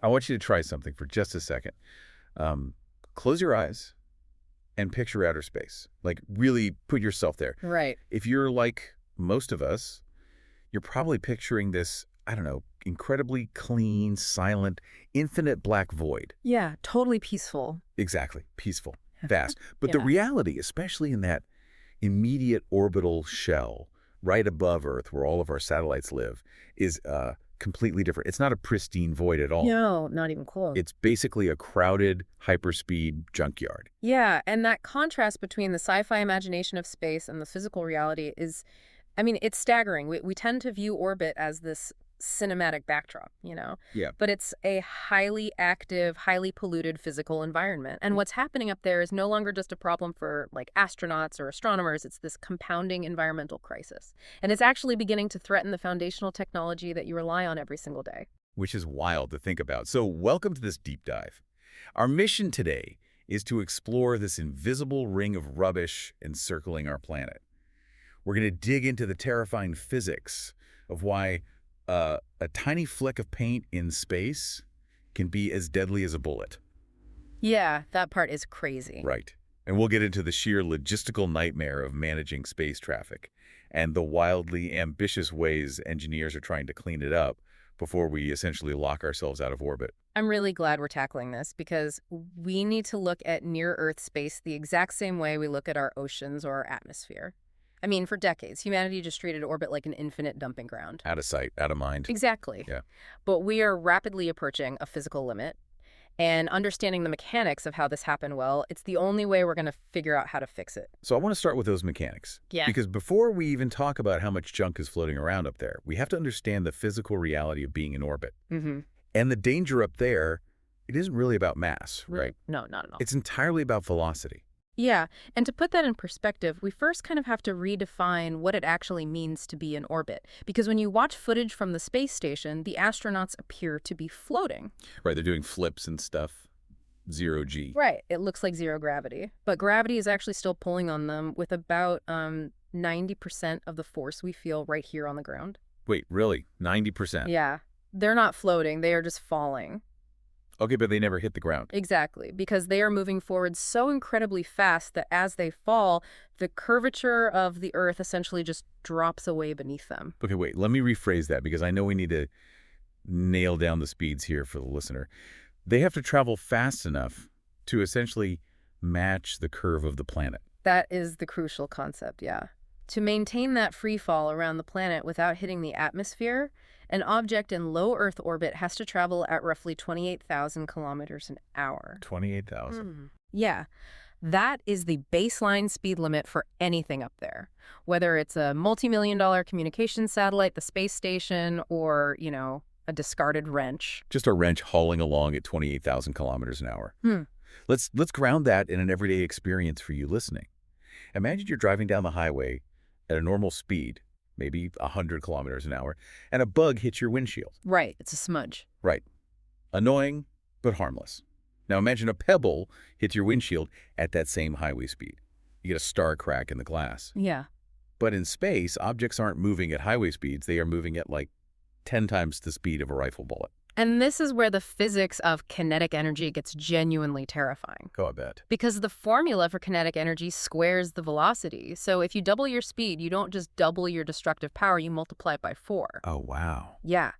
I want you to try something for just a second. Close your eyes and picture outer space. Like, really put yourself there. Right. If you're like most of us, you're probably picturing this, I don't know, incredibly clean, silent, infinite black void. Yeah, totally peaceful. Exactly. Peaceful. Vast. But the Yeah. reality, especially in that immediate orbital shell right above Earth where all of our satellites live, is completely different. It's not a pristine void at all. No, not even close. It's basically a crowded, hyperspeed junkyard. Yeah, and that contrast between the sci-fi imagination of space and the physical reality is, I mean, it's staggering. We tend to view orbit as this cinematic backdrop, Yeah. but it's a highly active, highly polluted physical environment. And what's happening up there is no longer just a problem for like astronauts or astronomers. It's this compounding environmental crisis. And it's actually beginning to threaten the foundational technology that you rely on every single day. Which is wild to think about. So welcome to this deep dive. Our mission today is to explore this invisible ring of rubbish encircling our planet. We're going to dig into the terrifying physics of why a tiny fleck of paint in space can be as deadly as a bullet. Yeah, that part is crazy. Right. And we'll get into the sheer logistical nightmare of managing space traffic and the wildly ambitious ways engineers are trying to clean it up before we essentially lock ourselves out of orbit. I'm really glad we're tackling this because we need to look at near-Earth space the exact same way we look at our oceans or our atmosphere. I mean, for decades, humanity just treated orbit like an infinite dumping ground. Out of sight, out of mind. Exactly. Yeah. But we are rapidly approaching a physical limit. And understanding the mechanics of how this happened, well, it's the only way we're going to figure out how to fix it. So I want to start with those mechanics. Yeah. Because before we even talk about how much junk is floating around up there, we have to understand the physical reality of being in orbit. Mm-hmm. And the danger up there, it isn't really about mass, right? No, not at all. It's entirely about velocity. Yeah, and to put that in perspective, we first kind of have to redefine what it actually means to be in orbit. Because when you watch footage from the space station, the astronauts appear to be floating. Right, they're doing flips and stuff. 0G. Right, it looks like zero gravity. But gravity is actually still pulling on them with about 90% of the force we feel right here on the ground. Wait, really? 90%? Yeah, they're not floating, they are just falling. Okay, but they never hit the ground. Exactly, because they are moving forward so incredibly fast that as they fall, the curvature of the Earth essentially just drops away beneath them. Okay, wait, let me rephrase that because I know we need to nail down the speeds here for the listener. They have to travel fast enough to essentially match the curve of the planet. That is the crucial concept, yeah. To maintain that free fall around the planet without hitting the atmosphere, an object in low Earth orbit has to travel at roughly 28,000 kilometers an hour. 28,000. Yeah, that is the baseline speed limit for anything up there. Whether it's a multi-million-dollar communications satellite, the space station, or, a discarded wrench. Just a wrench hauling along at 28,000 kilometers an hour. Let's ground that in an everyday experience for you listening. Imagine you're driving down the highway at a normal speed, maybe 100 kilometers an hour, and a bug hits your windshield. Right, it's a smudge. Right. Annoying, but harmless. Now imagine a pebble hits your windshield at that same highway speed. You get a star crack in the glass. Yeah. But in space, objects aren't moving at highway speeds. They are moving at like 10 times the speed of a rifle bullet. And this is where the physics of kinetic energy gets genuinely terrifying. Go, I bet. Because the formula for kinetic energy squares the velocity. So if you double your speed, you don't just double your destructive power, you multiply it by 4. Oh, wow. Yeah.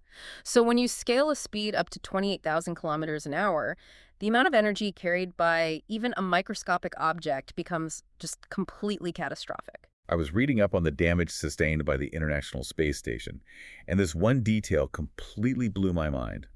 So when you scale a speed up to 28,000 kilometers an hour, the amount of energy carried by even a microscopic object becomes just completely catastrophic. I was reading up on the damage sustained by the International Space Station, and this one detail completely blew my mind.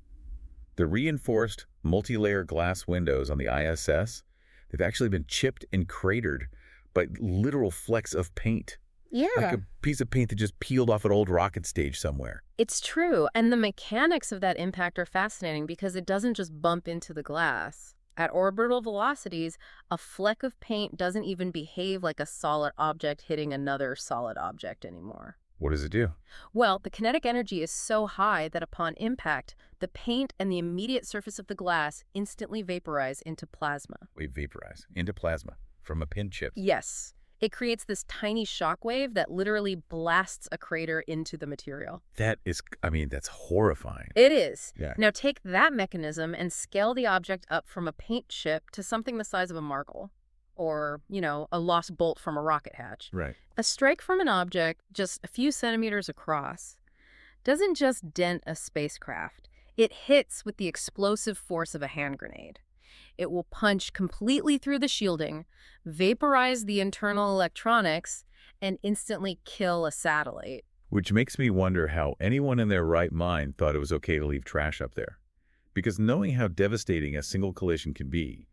The reinforced multi-layer glass windows on the ISS, they've actually been chipped and cratered by literal flecks of paint. Yeah. Like a piece of paint that just peeled off an old rocket stage somewhere. It's true. And the mechanics of that impact are fascinating because it doesn't just bump into the glass. At orbital velocities, a fleck of paint doesn't even behave like a solid object hitting another solid object anymore. What does it do? Well, the kinetic energy is so high that upon impact, the paint and the immediate surface of the glass instantly vaporize into plasma. We vaporize into plasma from a pin chip. Yes. It creates this tiny shock wave that literally blasts a crater into the material. That is, I mean, that's horrifying. It is. Yeah. Now take that mechanism and scale the object up from a paint chip to something the size of a marble. Or, a lost bolt from a rocket hatch. Right. A strike from an object just a few centimeters across doesn't just dent a spacecraft. It hits with the explosive force of a hand grenade. It will punch completely through the shielding, vaporize the internal electronics, and instantly kill a satellite. Which makes me wonder how anyone in their right mind thought it was okay to leave trash up there. Because knowing how devastating a single collision can be,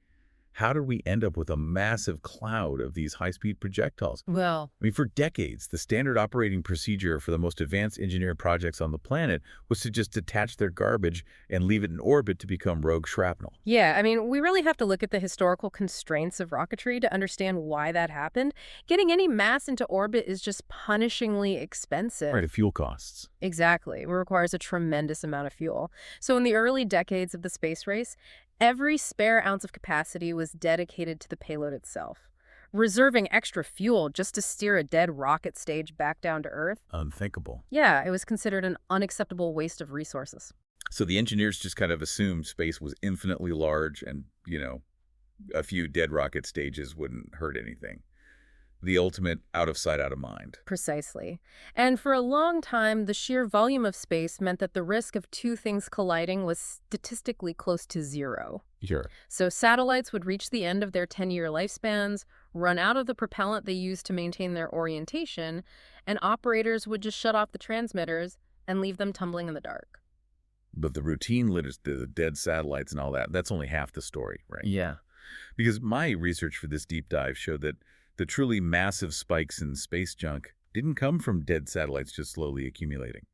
how did we end up with a massive cloud of these high-speed projectiles? Well, I mean, for decades, the standard operating procedure for the most advanced engineered projects on the planet was to just detach their garbage and leave it in orbit to become rogue shrapnel. yeah, we really have to look at the historical constraints of rocketry to understand why that happened. Getting any mass into orbit is just punishingly expensive. Right, fuel costs. Exactly. It requires a tremendous amount of fuel. So in the early decades of the space race, every spare ounce of capacity was dedicated to the payload itself, reserving extra fuel just to steer a dead rocket stage back down to Earth. Unthinkable. Yeah, it was considered an unacceptable waste of resources. So the engineers just kind of assumed space was infinitely large and, a few dead rocket stages wouldn't hurt anything. The ultimate out of sight, out of mind. Precisely. And for a long time, the sheer volume of space meant that the risk of two things colliding was statistically close to zero. Sure. So satellites would reach the end of their 10-year lifespans, run out of the propellant they used to maintain their orientation, and operators would just shut off the transmitters and leave them tumbling in the dark. But the routine litters, the dead satellites and all that, that's only half the story, right? Yeah. Because my research for this deep dive showed that the truly massive spikes in space junk didn't come from dead satellites just slowly accumulating.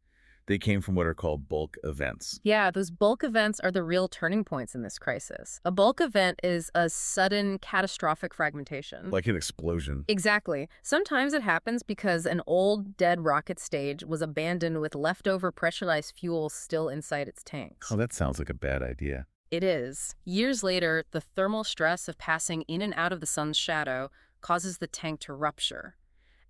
They came from what are called bulk events. Yeah, those bulk events are the real turning points in this crisis. A bulk event is a sudden, catastrophic fragmentation. Like an explosion. Exactly. Sometimes it happens because an old, dead rocket stage was abandoned with leftover pressurized fuel still inside its tanks. Oh, that sounds like a bad idea. It is. Years later, the thermal stress of passing in and out of the sun's shadow causes the tank to rupture,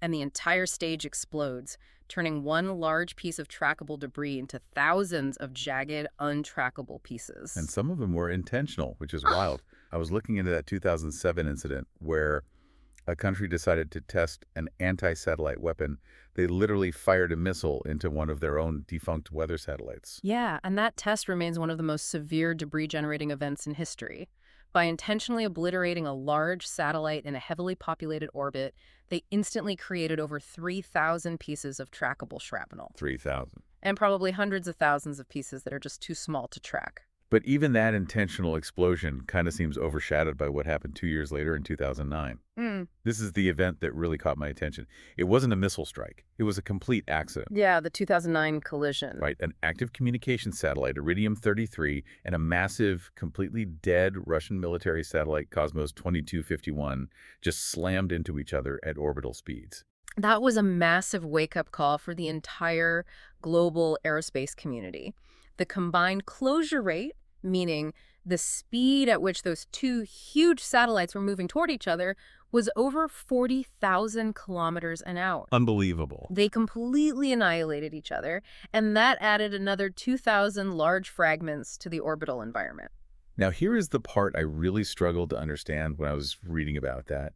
and the entire stage explodes, turning one large piece of trackable debris into thousands of jagged, untrackable pieces. And some of them were intentional, which is wild. I was looking into that 2007 incident where a country decided to test an anti-satellite weapon. They literally fired a missile into one of their own defunct weather satellites. Yeah, and that test remains one of the most severe debris-generating events in history. By intentionally obliterating a large satellite in a heavily populated orbit, they instantly created over 3,000 pieces of trackable shrapnel. 3,000. And probably hundreds of thousands of pieces that are just too small to track. But even that intentional explosion kind of seems overshadowed by what happened 2 years later in 2009. This is the event that really caught my attention. It wasn't a missile strike. It was a complete accident. Yeah, the 2009 collision. Right, an active communication satellite, Iridium-33, and a massive, completely dead Russian military satellite, Cosmos 2251, just slammed into each other at orbital speeds. That was a massive wake-up call for the entire global aerospace community. The combined closure rate, meaning the speed at which those two huge satellites were moving toward each other, was over 40,000 kilometers an hour. Unbelievable. They completely annihilated each other, and that added another 2,000 large fragments to the orbital environment. Now, here is the part I really struggled to understand when I was reading about that.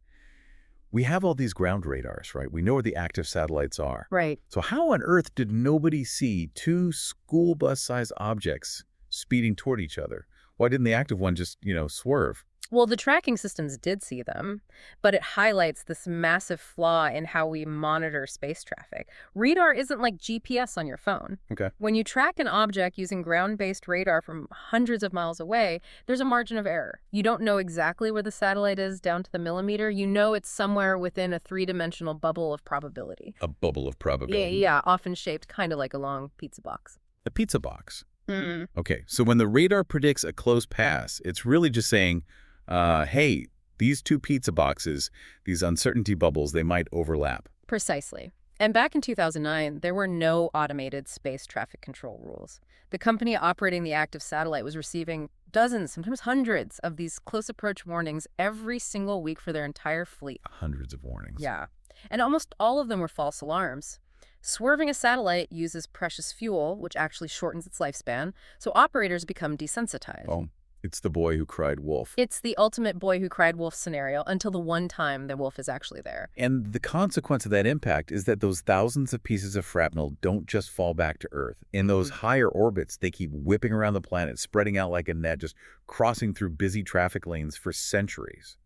We have all these ground radars, right? We know where the active satellites are. Right. So how on earth did nobody see two school bus-sized objects speeding toward each other? Why didn't the active one just, swerve? Well, the tracking systems did see them, but it highlights this massive flaw in how we monitor space traffic. Radar isn't like GPS on your phone. Okay. When you track an object using ground-based radar from hundreds of miles away, there's a margin of error. You don't know exactly where the satellite is down to the millimeter. You know it's somewhere within a three-dimensional bubble of probability. A bubble of probability. Yeah, often shaped kind of like a long pizza box. A pizza box. Mm. Okay, so when the radar predicts a close pass, it's really just saying, hey, these two pizza boxes, these uncertainty bubbles, they might overlap. Precisely. And back in 2009, there were no automated space traffic control rules. The company operating the active satellite was receiving dozens, sometimes hundreds, of these close approach warnings every single week for their entire fleet. Hundreds of warnings. Yeah. And almost all of them were false alarms. Swerving a satellite uses precious fuel, which actually shortens its lifespan, so operators become desensitized. Oh, it's the boy who cried wolf. It's the ultimate boy who cried wolf scenario until the one time the wolf is actually there. And the consequence of that impact is that those thousands of pieces of shrapnel don't just fall back to Earth. In those higher orbits, they keep whipping around the planet, spreading out like a net, just crossing through busy traffic lanes for centuries.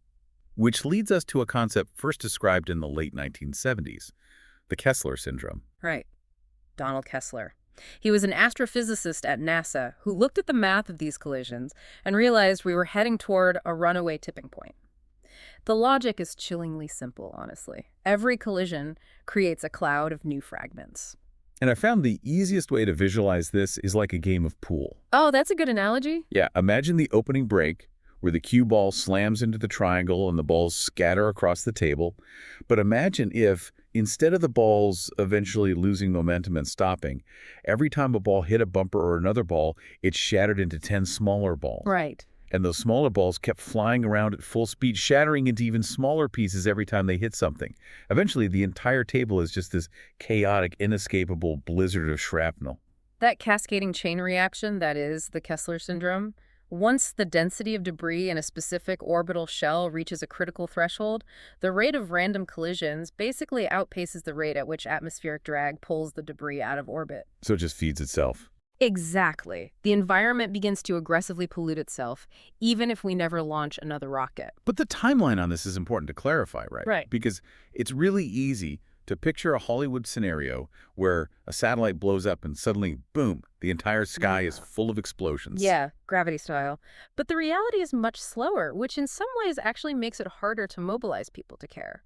Which leads us to a concept first described in the late 1970s, the Kessler syndrome. Right. Donald Kessler. He was an astrophysicist at NASA who looked at the math of these collisions and realized we were heading toward a runaway tipping point. The logic is chillingly simple, honestly. Every collision creates a cloud of new fragments. And I found the easiest way to visualize this is like a game of pool. Oh, that's a good analogy. Yeah, imagine the opening break where the cue ball slams into the triangle and the balls scatter across the table. But imagine if, instead of the balls eventually losing momentum and stopping, every time a ball hit a bumper or another ball, it shattered into 10 smaller balls. Right. And those smaller balls kept flying around at full speed, shattering into even smaller pieces every time they hit something. Eventually, the entire table is just this chaotic, inescapable blizzard of shrapnel. That cascading chain reaction, that is the Kessler syndrome, once the density of debris in a specific orbital shell reaches a critical threshold, the rate of random collisions basically outpaces the rate at which atmospheric drag pulls the debris out of orbit. So it just feeds itself. Exactly. The environment begins to aggressively pollute itself, even if we never launch another rocket. But the timeline on this is important to clarify, right? Right. Because it's really easy to picture a Hollywood scenario where a satellite blows up and suddenly, boom, the entire sky is full of explosions. Yeah, gravity style. But the reality is much slower, which in some ways actually makes it harder to mobilize people to care.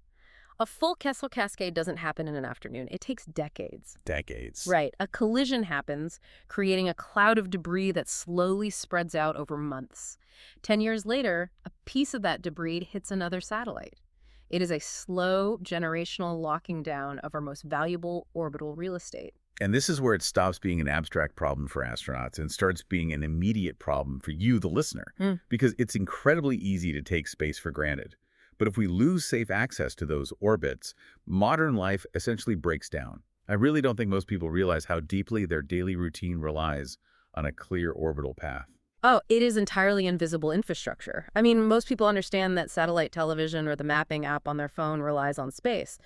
A full Kessler cascade doesn't happen in an afternoon. It takes decades. Decades. Right. A collision happens, creating a cloud of debris that slowly spreads out over months. 10 years later, a piece of that debris hits another satellite. It is a slow, generational locking down of our most valuable orbital real estate. And this is where it stops being an abstract problem for astronauts and starts being an immediate problem for you, the listener, because it's incredibly easy to take space for granted. But if we lose safe access to those orbits, modern life essentially breaks down. I really don't think most people realize how deeply their daily routine relies on a clear orbital path. Oh, it is entirely invisible infrastructure. I mean, most people understand that satellite television or the mapping app on their phone relies on space,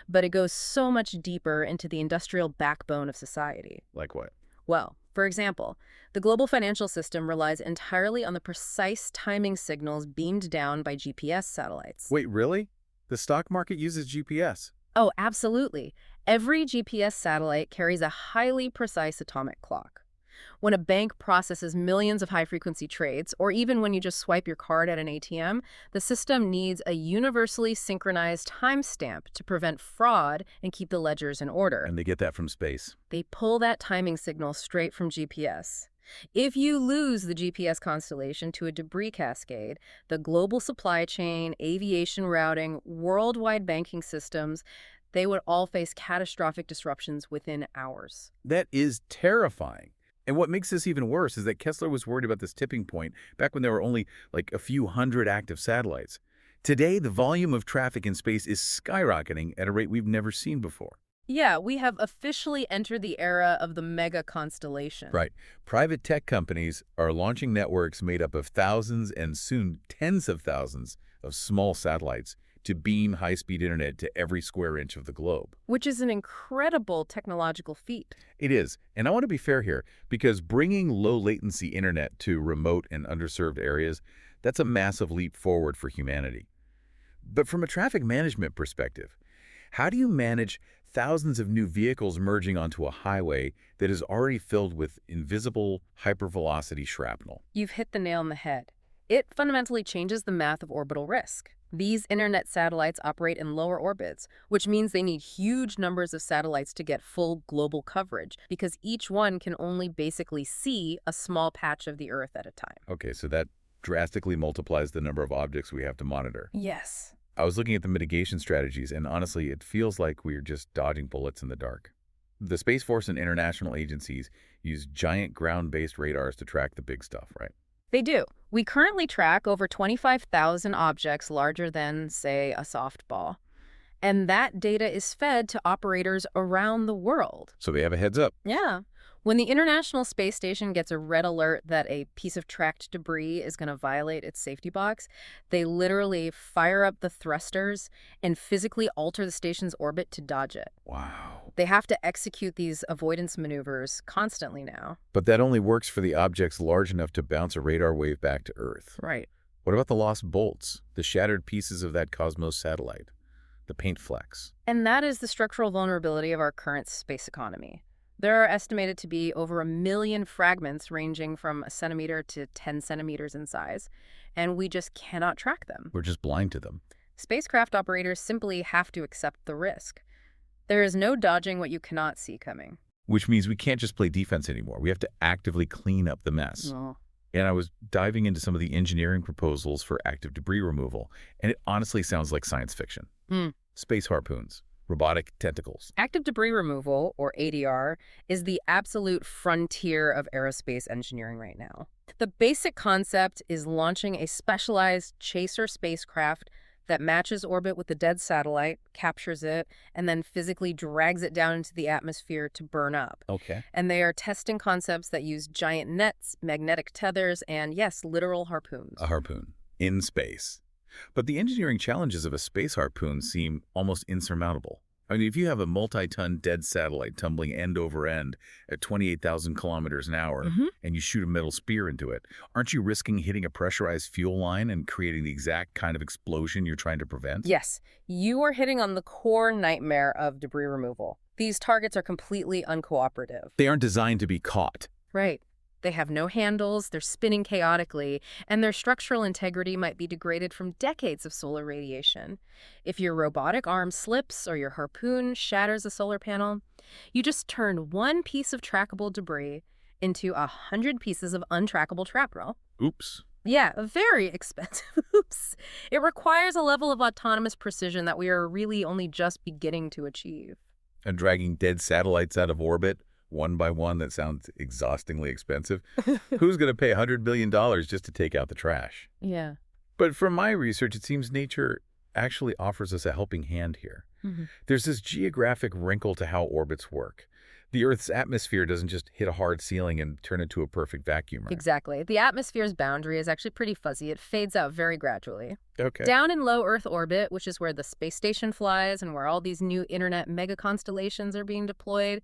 but it goes so much deeper into the industrial backbone of society. Like what? Well, for example, the global financial system relies entirely on the precise timing signals beamed down by GPS satellites. Wait, really? The stock market uses GPS? Oh, absolutely. Every GPS satellite carries a highly precise atomic clock. When a bank processes millions of high-frequency trades, or even when you just swipe your card at an ATM, the system needs a universally synchronized timestamp to prevent fraud and keep the ledgers in order. And they get that from space. They pull that timing signal straight from GPS. If you lose the GPS constellation to a debris cascade, the global supply chain, aviation routing, worldwide banking systems, they would all face catastrophic disruptions within hours. That is terrifying. And what makes this even worse is that Kessler was worried about this tipping point back when there were only like a few hundred active satellites. Today, the volume of traffic in space is skyrocketing at a rate we've never seen before. Yeah, we have officially entered the era of the mega constellation. Right. Private tech companies are launching networks made up of thousands and soon tens of thousands of small satellites to beam high-speed internet to every square inch of the globe. Which is an incredible technological feat. It is. And I want to be fair here, because bringing low-latency internet to remote and underserved areas, that's a massive leap forward for humanity. But from a traffic management perspective, how do you manage thousands of new vehicles merging onto a highway that is already filled with invisible hypervelocity shrapnel? You've hit the nail on the head. It fundamentally changes the math of orbital risk. These internet satellites operate in lower orbits, which means they need huge numbers of satellites to get full global coverage, because each one can only basically see a small patch of the Earth at a time. Okay, so that drastically multiplies the number of objects we have to monitor. Yes. I was looking at the mitigation strategies, and honestly, it feels like we're just dodging bullets in the dark. The Space Force and international agencies use giant ground-based radars to track the big stuff, right? They do. We currently track over 25,000 objects larger than, say, a softball. And that data is fed to operators around the world. So they have a heads up. Yeah. When the International Space Station gets a red alert that a piece of tracked debris is going to violate its safety box, they literally fire up the thrusters and physically alter the station's orbit to dodge it. Wow. They have to execute these avoidance maneuvers constantly now. But that only works for the objects large enough to bounce a radar wave back to Earth. Right. What about the lost bolts, the shattered pieces of that Cosmos satellite, the paint flecks? And that is the structural vulnerability of our current space economy. There are estimated to be over 1 million fragments ranging from a centimeter to 10 centimeters in size, and we just cannot track them. We're just blind to them. Spacecraft operators simply have to accept the risk. There is no dodging what you cannot see coming. Which means we can't just play defense anymore. We have to actively clean up the mess. Oh. And I was diving into some of the engineering proposals for active debris removal, and it honestly sounds like science fiction. Space harpoons, robotic tentacles. Active debris removal, or ADR, is the absolute frontier of aerospace engineering right now. The basic concept is launching a specialized chaser spacecraft that matches orbit with the dead satellite, captures it, and then physically drags it down into the atmosphere to burn up. Okay. And they are testing concepts that use giant nets, magnetic tethers, and yes, literal harpoons. A harpoon in space. But the engineering challenges of a space harpoon seem almost insurmountable. I mean, if you have a multi-ton dead satellite tumbling end over end at 28,000 kilometers an hour and you shoot a metal spear into it, aren't you risking hitting a pressurized fuel line and creating the exact kind of explosion you're trying to prevent? Yes, you are hitting on the core nightmare of debris removal. These targets are completely uncooperative. They aren't designed to be caught. Right. They have no handles, they're spinning chaotically, and their structural integrity might be degraded from decades of solar radiation. If your robotic arm slips or your harpoon shatters a solar panel, you just turn one piece of trackable debris into 100 pieces of untrackable shrapnel. Oops. Yeah, a very expensive oops. It requires a level of autonomous precision that we are really only just beginning to achieve. And dragging dead satellites out of orbit one by one, that sounds exhaustingly expensive. Who's going to pay $100 billion just to take out the trash? Yeah. But from my research, it seems nature actually offers us a helping hand here. There's this geographic wrinkle to how orbits work. The Earth's atmosphere doesn't just hit a hard ceiling and turn into a perfect vacuum. Right? Exactly. The atmosphere's boundary is actually pretty fuzzy. It fades out very gradually. Okay. Down in low Earth orbit, which is where the space station flies and where all these new internet mega constellations are being deployed,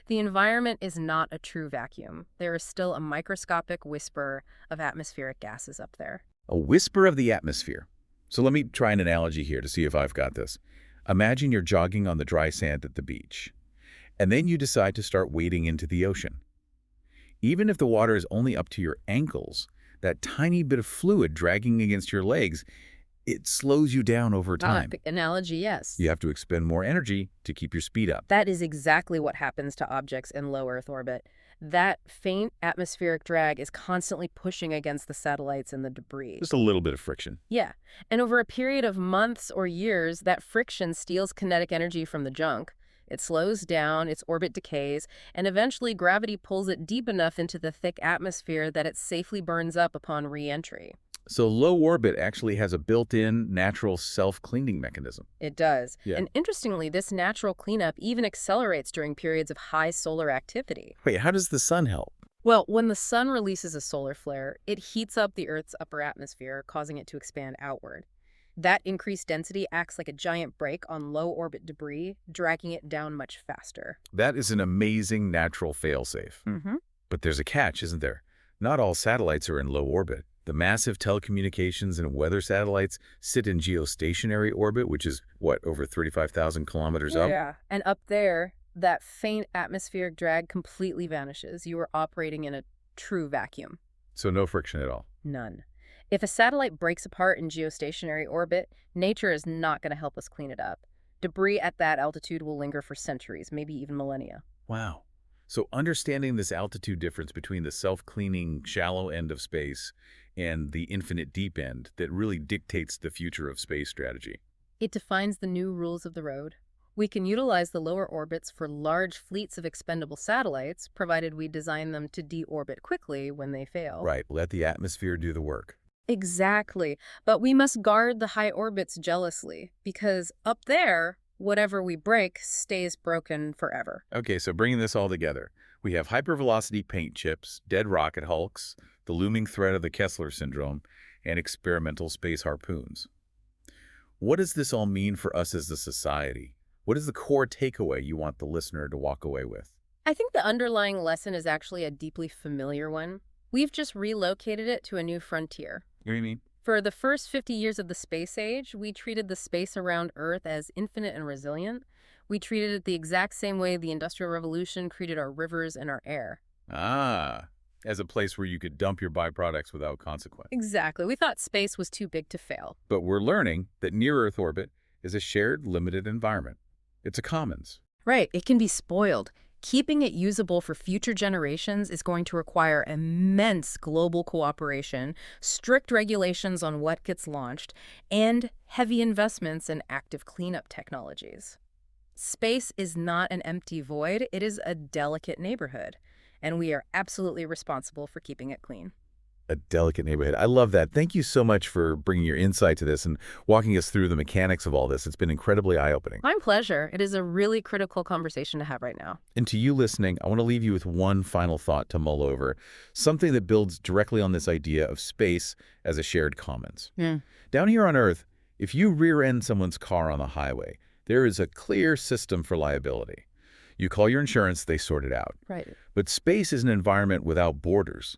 the environment is not a true vacuum. There is still a microscopic whisper of atmospheric gases up there. A whisper of the atmosphere. So let me try an analogy here to see if I've got this. Imagine you're jogging on the dry sand at the beach, and then you decide to start wading into the ocean. Even if the water is only up to your ankles, that tiny bit of fluid dragging against your legs, it slows you down over time. Analogy, yes. You have to expend more energy to keep your speed up. That is exactly what happens to objects in low Earth orbit. That faint atmospheric drag is constantly pushing against the satellites and the debris. Just a little bit of friction. Yeah. And over a period of months or years, that friction steals kinetic energy from the junk. It slows down, its orbit decays, and eventually gravity pulls it deep enough into the thick atmosphere that it safely burns up upon re-entry. So low orbit actually has a built-in natural self-cleaning mechanism. It does. Yeah. And interestingly, this natural cleanup even accelerates during periods of high solar activity. Wait, how does the sun help? Well, when the sun releases a solar flare, it heats up the Earth's upper atmosphere, causing it to expand outward. That increased density acts like a giant brake on low-orbit debris, dragging it down much faster. That is an amazing natural failsafe. But there's a catch, isn't there? Not all satellites are in low orbit. The massive telecommunications and weather satellites sit in geostationary orbit, which is, what, over 35,000 kilometers up? Yeah, and up there, that faint atmospheric drag completely vanishes. You are operating in a true vacuum. So no friction at all? None. If a satellite breaks apart in geostationary orbit, nature is not going to help us clean it up. Debris at that altitude will linger for centuries, maybe even millennia. Wow. So understanding this altitude difference between the self-cleaning shallow end of space and the infinite deep end that really dictates the future of space strategy. It defines the new rules of the road. We can utilize the lower orbits for large fleets of expendable satellites, provided we design them to deorbit quickly when they fail. Right, let the atmosphere do the work. Exactly. But we must guard the high orbits jealously, because up there, whatever we break stays broken forever. Okay, so bringing this all together, we have hypervelocity paint chips, dead rocket hulks, the looming threat of the Kessler syndrome, and experimental space harpoons. What does this all mean for us as a society? What is the core takeaway you want the listener to walk away with? I think the underlying lesson is actually a deeply familiar one. We've just relocated it to a new frontier. You know what I mean? For the first 50 years of the space age, we treated the space around Earth as infinite and resilient. We treated it the exact same way the Industrial Revolution treated our rivers and our air. Ah, as a place where you could dump your byproducts without consequence. Exactly. We thought space was too big to fail. But we're learning that near-Earth orbit is a shared, limited environment. It's a commons. Right. It can be spoiled. Keeping it usable for future generations is going to require immense global cooperation, strict regulations on what gets launched, and heavy investments in active cleanup technologies. Space is not an empty void, it is a delicate neighborhood, and we are absolutely responsible for keeping it clean. A delicate neighborhood. I love that. Thank you so much for bringing your insight to this and walking us through the mechanics of all this. It's been incredibly eye-opening. My pleasure. It is a really critical conversation to have right now. And to you listening, I want to leave you with one final thought to mull over, something that builds directly on this idea of space as a shared commons. Yeah. Down here on Earth, if you rear-end someone's car on the highway, there is a clear system for liability. You call your insurance, they sort it out. Right. But space is an environment without borders.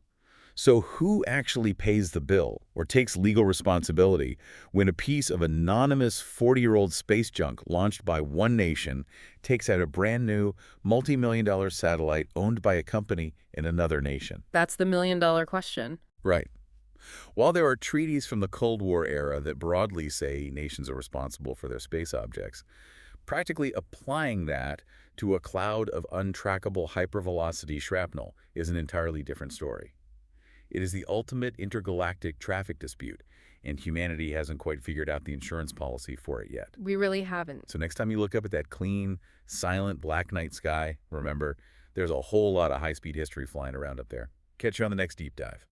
So who actually pays the bill or takes legal responsibility when a piece of anonymous 40-year-old space junk launched by one nation takes out a brand new multi-million-dollar satellite owned by a company in another nation? That's the million-dollar question. Right. While there are treaties from the Cold War era that broadly say nations are responsible for their space objects, practically applying that to a cloud of untrackable hypervelocity shrapnel is an entirely different story. It is the ultimate intergalactic traffic dispute, and humanity hasn't quite figured out the insurance policy for it yet. We really haven't. So next time you look up at that clean, silent black night sky, remember, there's a whole lot of high-speed history flying around up there. Catch you on the next deep dive.